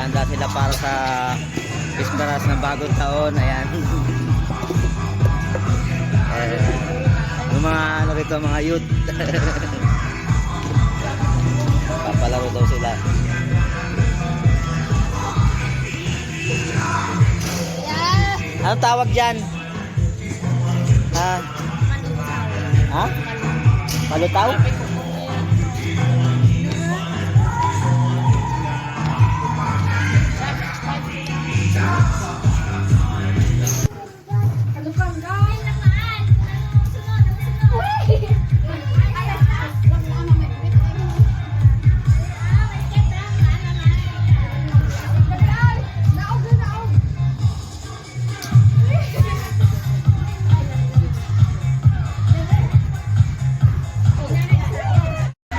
Naghahanda sila para sa Pisparas ng bagong taon. Ayan. Yung mga ano rito, mga youth. Papalaro daw sila. Anong tawag dyan? Ha? Palutaw?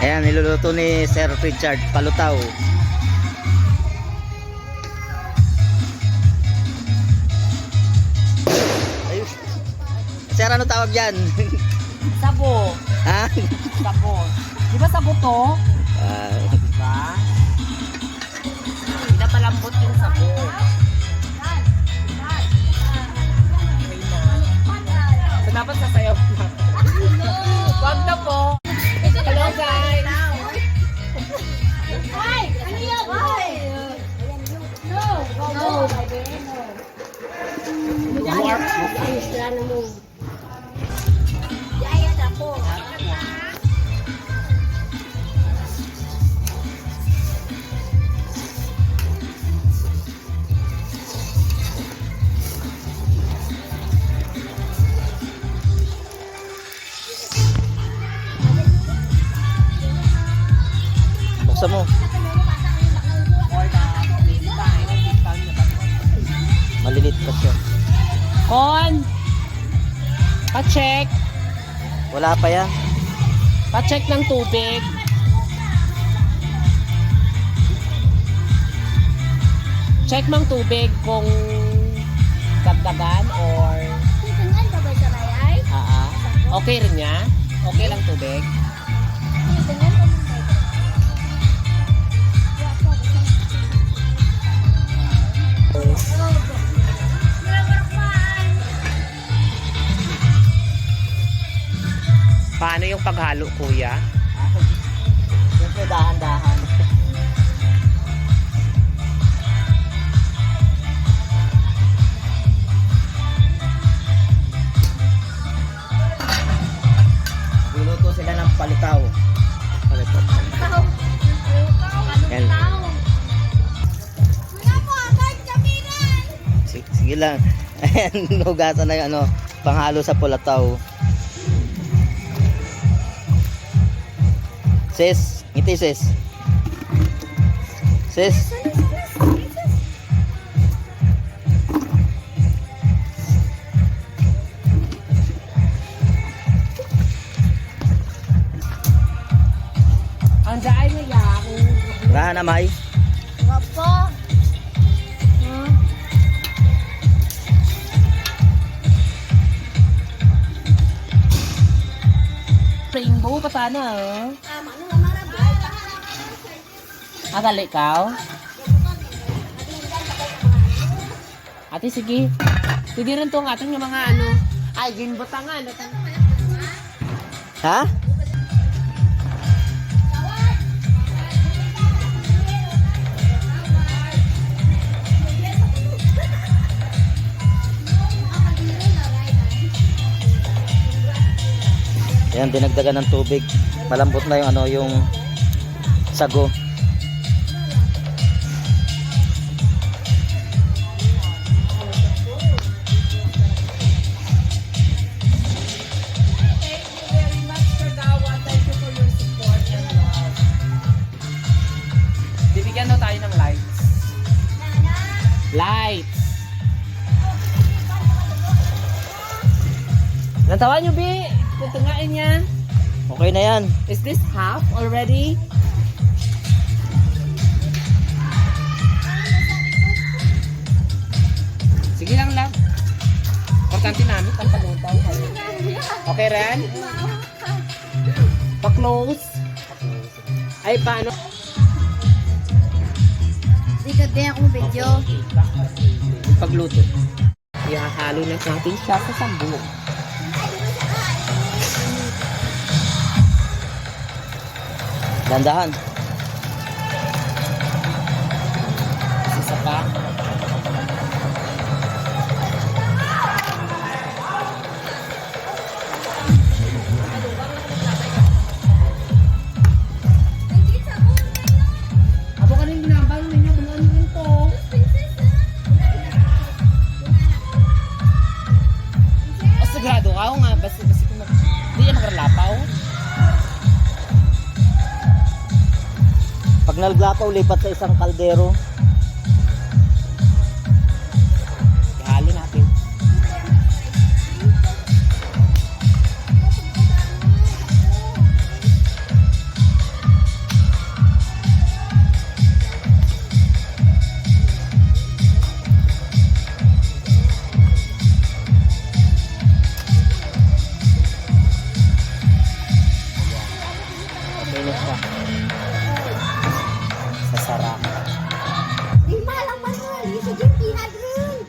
Ayan, niluluto ni Sir Richard, palutaw. Ayun. Sir, ano tawag dyan? Sabo. Ha? Sabo. Di ba sabo to? Diba? Hindi palambot yung sabo. So dapat sasayaw na. Wag na po. Hello guys. Hi! Ano yan? Hi! No! No! Isla na mo. Yaya na po. Buksan mo. Malilit pa siya. Kon! Pa-check. Wala pa yan. Pa-check ng tubig. Check mang tubig kung dagdagan or Tingnan ka ba sa layay? okay rin niya. Okay lang tubig. Tingnan ka ba sa Paano yung paghalo, kuya? Siyempre dahan-dahan. Luluto sila ng palitaw. Yan. Sige lang. Ayan, hugasan na yung ano, panghalo sa pulataw. Sis, ngiti sis. Sis. Ang daan niya Rahan na may. Wapo. rainbow pa sana. Agali ikaw? Ate, sige. Sige rin itong ating mga ano. Ay, ginbutangan. Ha? Ayan, dinagdagan ng tubig. Malambot na yung ano, yung sago. Bibigyan daw tayo ng lights. Lights! Natawa nyo, Bi? Tutungain niya. Okay na yan. Is this half already? Sige lang lang. Importante namin ang palutaw. Okay, Ren? Pa-close. Ay, paano? Ikot din akong video. Pagluto. Ihahalo na natin siya sa sambong. Dandahan. Isa pa. Abo ka rin ginambang ninyo, bunuan mo rin to. O sigurado ka, o nga, basi kung hindi yan makaralapaw. Pag naglapaw, lipat sa isang kaldero. Ihalo natin. Okay na siya. Sasarap. Lima lang man mo. Lisa dyan, pinagrin.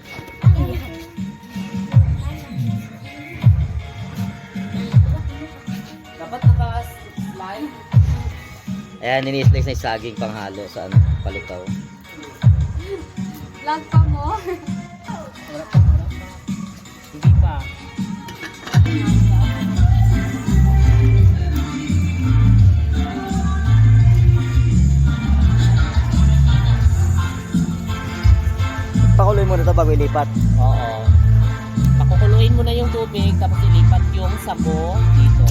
Dapat naka-slide. Ayan, nini-slice na yung saging panghalo sa ano, palutaw. Lag pa mo. Wala pa. Hindi pa. Pakuloy mo na ito bago ilipat. Oo. Pakukuluin mo na yung tubig, tapos ilipat yung sabo dito.